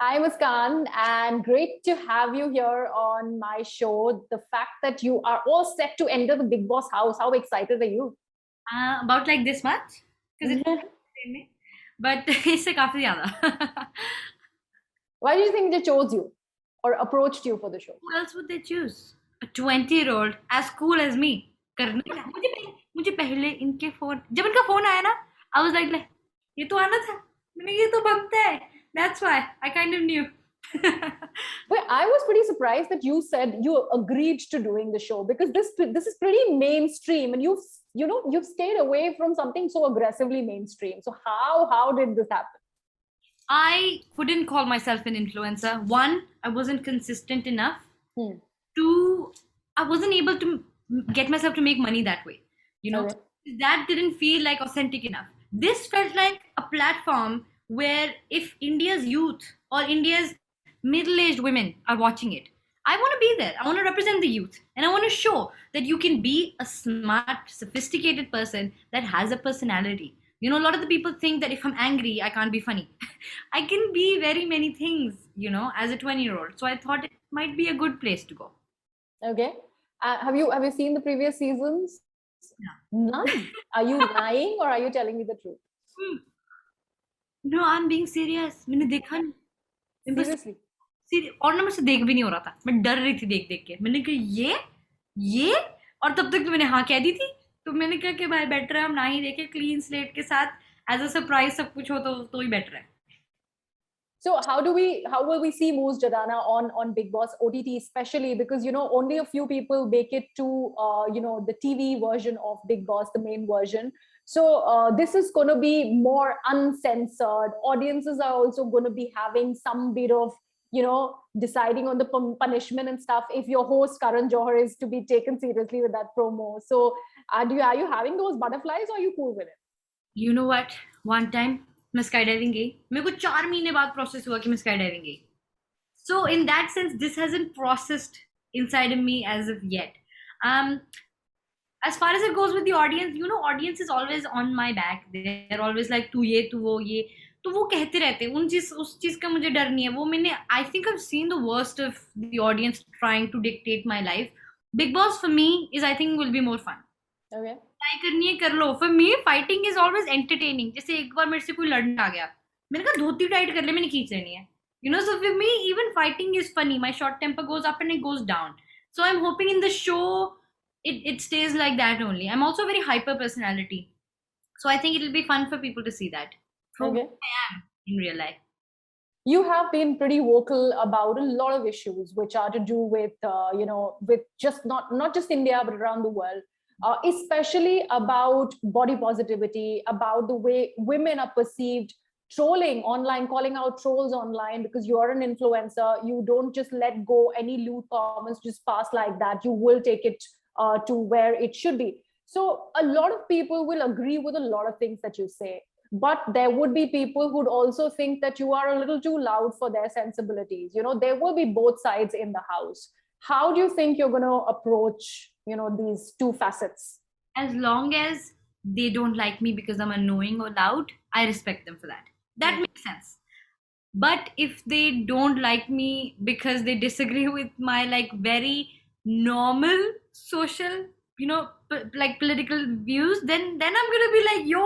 Hi, Muskan, and great to have you here on my show. The fact that you are all set to enter the Big Boss house, how excited are you? About like this much because it's में but इससे काफी ज्यादा. Why do you think they chose you or approached you for the show? Who else would they choose? A 20-year-old as cool as me. करना क्या? मुझे पहले इनके phone जब इनका फोन आया ना I was like ये तो आना था. मैंने ये तो बनता है. That's why I kind of knew. But I was pretty surprised that you said you agreed to doing the show because this is pretty mainstream, and you've stayed away from something so aggressively mainstream. So how did this happen? I couldn't call myself an influencer. One, I wasn't consistent enough. Hmm. Two, I wasn't able to get myself to make money that way. You know, Okay. that didn't feel like authentic enough. This felt like a platform where if India's youth or India's middle aged women are watching it, I want to be there. I want to represent the youth. And I want to show that you can be a smart, sophisticated person that has a personality. You know, a lot of the people think that if I'm angry, I can't be funny. I can be very many things, as a 20-year-old. So I thought it might be a good place to go. Okay. Have you seen the previous seasons? None. Are you lying or are you telling me the truth? Hmm. No, I'm being serious. मैंने देखा नहीं. मैं बस Seriously. और ना मुझसे देख भी नहीं हो रहा था. मैं डर रही थी देख देख के. मैंने कहा ये और तब तक तो मैंने हाँ कह दी थी. तो मैंने कहा कि भाई बेटर है हम ना ही देखें क्लीन स्लेट के साथ एज अ सरप्राइज सब कुछ हो तो ही बेटर है. So how will we see Moose Jadana on Big Boss OTT, especially because only a few people make it to the TV version of Big Boss, the main version. So this is going to be more uncensored. Audiences are also going to be having some bit of deciding on the punishment and stuff. If your host Karan Johar is to be taken seriously with that promo, so are you having those butterflies, or are you cool with it? You know what? One time मैं sky diving गई. मेरे को 4 महीने बाद process हुआ कि मैं sky diving गई. So in that sense, this hasn't processed inside of me as of yet. Um, as far as it goes with the audience, audience is always on my back. They're always like तू वो ये तो वो कहते रहते हैं उस चीज का मुझे डर नहीं है. वो मैंने I think I've seen the worst of the audience trying to dictate my life. Big Boss for me is I think will be more fun. Okay. Try करनी है कर लो. For me fighting is always entertaining. जैसे एक बार मेरे से कोई लड़ने आ गया, मैंने कहा धोती टाइट कर ले, मैंने खींच लेनी है. So for me even fighting is funny. My short temper goes up and it goes down. So I'm hoping in the show it stays like that only. I'm also a very hyper personality, so I think it'll be fun for people to see that for who Okay. I am in real life. You have been pretty vocal about a lot of issues which are to do with with just not just India but around the world, especially about body positivity, about the way women are perceived, trolling online, calling out trolls online. Because you're an influencer, you don't just let go any lewd comments just pass like that. You will take it to where it should be. So a lot of people will agree with a lot of things that you say, but there would be people who'd also think that you are a little too loud for their sensibilities. There will be both sides in the house. How do you think you're going to approach these two facets? As long as they don't like me because I'm annoying or loud, I respect them for that. That makes sense. But if they don't like me because they disagree with my like very normal social, like political views, then I'm gonna be like, yo,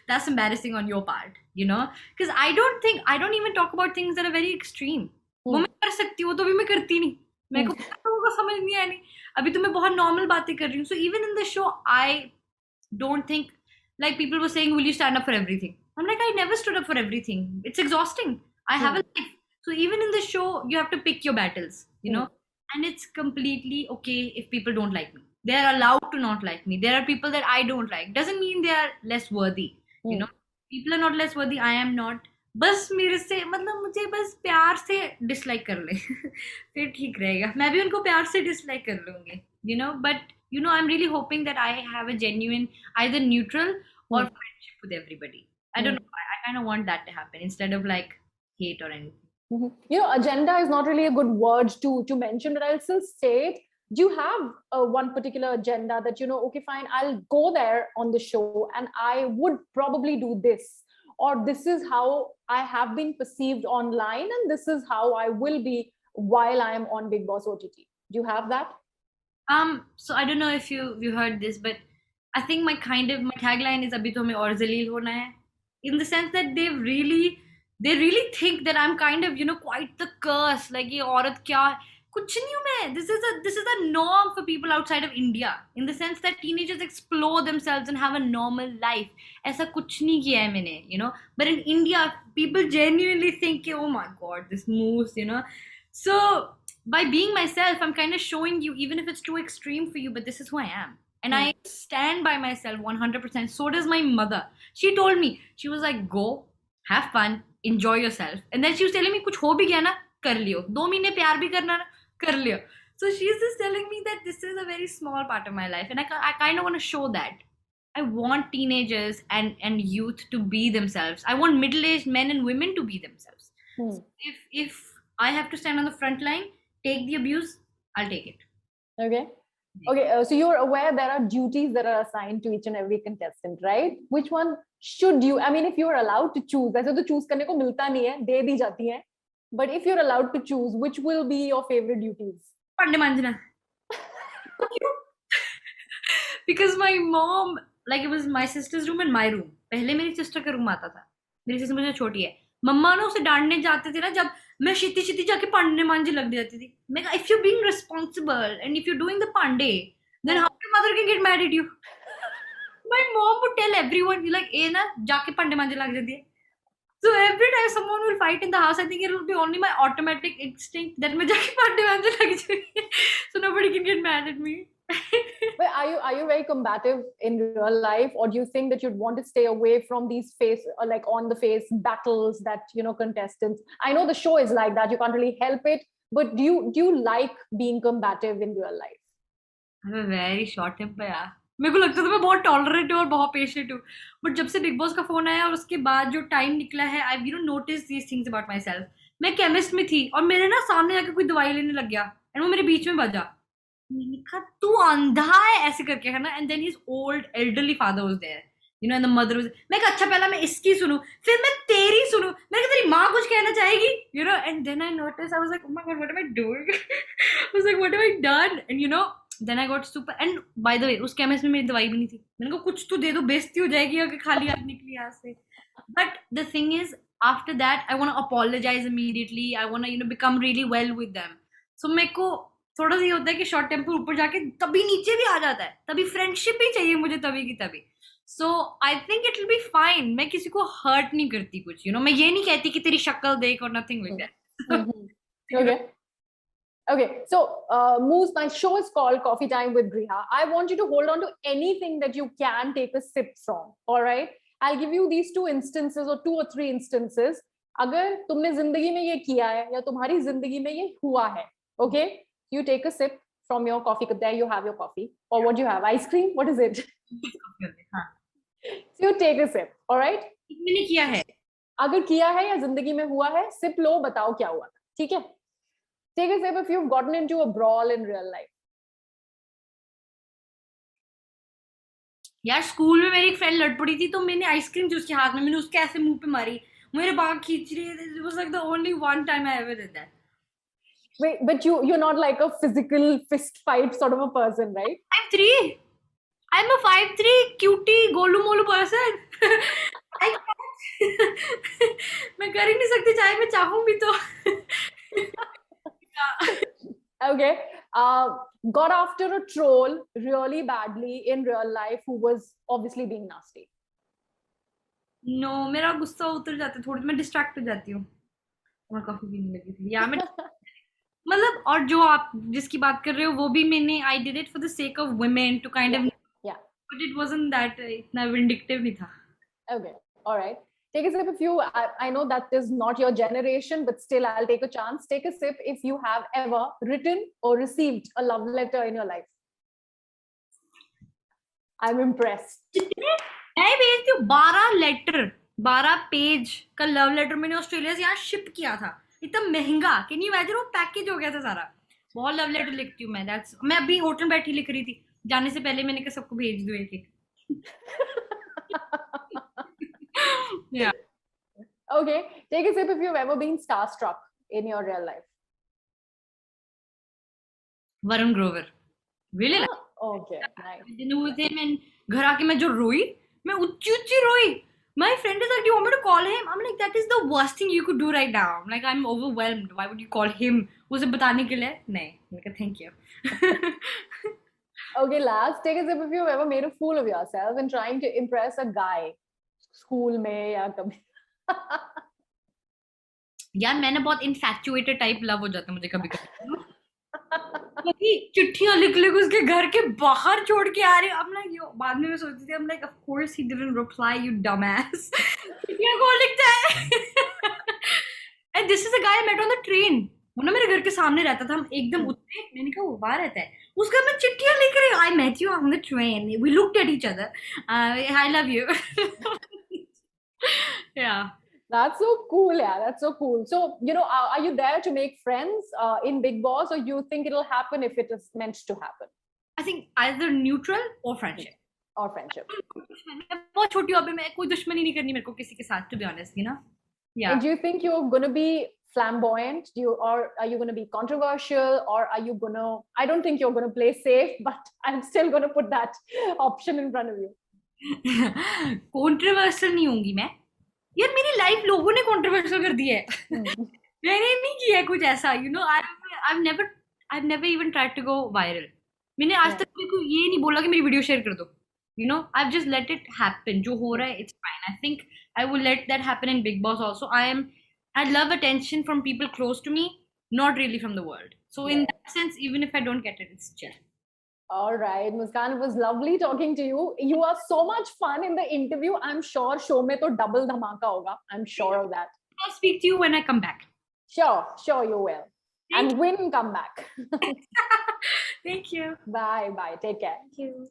that's embarrassing on your part, because I don't even talk about things that are very extreme. वो मैं कर सकती हूँ, वो तो अभी मैं करती नहीं. मेरे को पता होगा, समझ नहीं आया नहीं. अभी तो मैं बहुत नॉर्मल बातें कर रही हूँ. So even in the show, I don't think, like people were saying, will you stand up for everything? I'm like, I never stood up for everything. It's exhausting. I have a life. So even in the show, you have to pick your battles, and it's completely okay if people don't like me. They're allowed to not like me. There are people that I don't like. Doesn't mean they are less worthy. You know, people are not less worthy. I am not. बस मेरे से मतलब मुझे बस प्यार से dislike कर ले फिर ठीक रहेगा. मैं भी उनको प्यार से डिसलाइक कर लूंगी. But I'm really hoping that I have a genuine either neutral or friendship with everybody. I don't know. I kind of want that to happen instead of like hate or anything. Agenda is not really a good word to mention, but I'll still say it. Do you have one particular agenda that okay, fine, I'll go there on the show and I would probably do this, or this is how I have been perceived online and this is how I will be while I am on Big Boss OTT? Do you have that? So I don't know if you heard this, but I think my tagline is "Abhi to हमें और ज़लील होना है," in the sense that they really think that I'm kind of quite the curse. Like ये औरत क्या कुछ नहीं हूँ मैं. This is a norm for people outside of India, in the sense that teenagers explore themselves and have a normal life. ऐसा कुछ नहीं किया है मैंने, But in India, people genuinely think, oh my God, this moves. So by being myself, I'm kind of showing you, even if it's too extreme for you, but this is who I am. And I stand by myself 100%. So does my mother. She told me, she was like, go, have fun, enjoy yourself. And then she was telling me, kuch ho bhi gaya na, kar liyo. 2 mahine pyar bhi karna na, kar liyo. So she's just telling me that this is a very small part of my life. And I kind of want to show that. I want teenagers and youth to be themselves. I want middle-aged men and women to be themselves. So if I have to stand on the front line, take the abuse, I'll take it. Okay. So you're aware there are duties that are assigned to each and every contestant, right? Which one should you, I mean, if you're allowed to choose, ऐसे तो choose करने को मिलता नहीं है, दे दी जाती है. But if you're allowed to choose, which will be your favorite duties? Pande manjna. Because my mom, like it was my sister's room and my room. पहले मेरी sister का room आता था. मेरी sister मुझे छोटी है. मम्मा ना उसे डांटने जाते थे ना जब मैं छिती जाके पांडे मांझे लग जाती थी. मैं कहा, if you're being responsible and if you're doing the pande, then how your mother can get mad at you? My mom would tell everyone, like, ए ना जाके पांडे मांझे लग जाती है. So every time someone will fight in the house, I think it will be only my automatic instinct that मैं जाके पांडे मांझे लग जाऊंगी. So nobody can get mad at me. But are you very combative in real life, or do you think that you'd want to stay away from these like on the face battles that contestants? I know the show is like that, you can't really help it, but do you like being combative in real life? I'm a very short temper यार. मेरे को लगता था मैं बहुत tolerate हूँ और बहुत पेशेंट हूँ, बट जब से बिग बॉस का फोन आया और उसके बाद जो टाइम निकला है, I notice these things about my self. मैं केमिस्ट में थी और मेरे ना सामने जाके कोई दवाई लेने लग गया एंड वो मेरे बीच में बजा. मैंने कहा तू अंधा है ऐसे करके, है ना. And then his old elderly father was there, and the mother was. मैं कहा अच्छा पहला मैं इसकी सुनूं फिर मैं तेरी सुनूं. मैं कहा तेरी माँ कुछ कहना चाहेगी, and then I notice, I was like, oh my god, what am I doing? I was like, what have I done? And then I got super. And by the way, उस केमिस्ट में मेरी दवाई भी नहीं थी. मैंने कहा कुछ तो दे दो, बेइज्जती हो जाएगी अगर खाली हाथ निकली यहाँ से. But the thing is, after that, I want to apologize immediately. I want to become really well with them. So मेरे को थोड़ा सा ये होता है कि शॉर्ट टेम्पर ऊपर जाके तभी नीचे भी आ जाता है, तभी फ्रेंडशिप ही चाहिए मुझे तभी की तभी. So I think it will be fine. मैं किसी को हर्ट नहीं करती कुछ, मैं ये नहीं कहती कि तेरी शक्ल देख और nothing like that. Okay, so Moose, my show is called Coffee Time with Griha. I want you to hold on to anything that you can take a sip from. All right, I'll give you these 2 instances or 2 or 3 instances. अगर तुमने जिंदगी में ये किया है या तुम्हारी जिंदगी में ये हुआ है, okay, you take a sip from your coffee cup. There you have your coffee, or what do you have? Ice cream? What is it? So you take a sip. All right. मैंने किया है. अगर किया है या जिंदगी में हुआ है, सिप लो, बताओ क्या हुआ था. ठीक है. Take a sip if you've gotten into a brawl in real life. यार स्कूल में मेरी एक फ्रेंड लड़ पड़ी थी तो मैंने आइसक्रीम थी उसके हाथ में, मैंने उसके ऐसे मुंह पे मारी, मेरे बाल खींच रही है. It was like the only one time I ever did that. Wait, but you're not like a physical fist fight sort of a person, right? 5'3". I'm a 5'3" cutie Golu Molu person. मैं कर ही नहीं सकती चाहे मैं चाहूँ भी तो. Okay. Got after a troll really badly in real life who was obviously being nasty. No, मेरा गुस्सा उतर जाता है थोड़ी, मैं डिस्ट्रैक्ट हो जाती हूँ. मैं काफी पीने लगी थी या मैं मतलब, और जो आप जिसकी बात कर रहे हो वो भी मैंने I did it for the sake of women to kind of, but it wasn't that इतना vindictive नहीं था. Okay, all right. Take a sip if you, I know that is not your generation, but still I'll take a chance. Take a sip if you have ever written or received a love letter in your life. I'm impressed. मैं भेजती हूँ 12 letter, 12 page का love letter मैंने Australia से यहाँ ship किया था. इतना महंगा, कैन यू इमेजिन, वो पैकेज हो गया था सारा. बहुत लव लेटर लिखती हूँ मैं. मैं अभी होटल बैठी लिख रही थी, जाने से पहले मैंने कहा सबको भेज दो एक एक. Yeah. Okay, take a sip if you've ever been starstruck in your real life. Varun Grover. Really? Okay, nice. dinner with him and घर आके मैं जो रोई, मैं ऊंची ऊंची रोई. My friend is like, "Do you want me to call him?" I'm like, "That is the worst thing you could do right now." I'm like, "I'm overwhelmed. Why would you call him?" उसे बताने के लिए नहीं. मैं कहा, "Thank you." Okay, last, take a sip if you've ever made a fool of yourself in trying to impress a guy. School में या कभी. यार मैंने बहुत infatuated type love हो जाता है मुझे कभी कभी. चिट्ठियां लिख लिख उसके घर के बाहर छोड़ के आ रहे. I'm like, yo, बाद में मैं सोचती थी, I'm like, of course he didn't reply, you dumbass. चिट्ठियां कौन लिखता है? And this is a guy I met on the train. वो ना मेरे घर के सामने रहता था. हम एकदम उतरे, मैंने कहा वो वहाँ रहता है. उसका मैं चिट्ठियां लिख रही. I met you on the train. We looked at each other. I love you. Yeah. That's so cool, yeah. That's so cool. So, are you there to make friends in Big Boss, or you think it'll happen if it is meant to happen? I think either neutral or friendship. Or friendship. मैं बहुत छोटी हूँ अभी. मैं कोई दुश्मनी नहीं करनी मेरे को किसी के साथ, to be honest, you know? Yeah. And do you think you're going to be flamboyant? Or are you going to be controversial? Or are you going to, I don't think you're going to play safe, but I'm still going to put that option in front of you. Controversial नहीं होंगी मैं. यार मेरी life लोगों ने controversial कर दी है. मैंने नहीं किया कुछ ऐसा. You know, I've never even tried to go viral. मैंने आज तक किसी को ये नहीं बोला कि मेरी वीडियो शेयर कर दो. You know, I've just let it happen. जो हो रहा है, it's fine. I think I will let that happen in Big Boss also. I love attention from people close to me, not really from the world. So in that sense, even if I don't get it, it's chill. All right, Muskan, it was lovely talking to you. You are so much fun in the interview. I'm sure show mein to double dhamaka hoga. I'm sure of that. I'll speak to you when I come back. Sure you will. And win come back. Thank you. Bye. Take care. Thank you.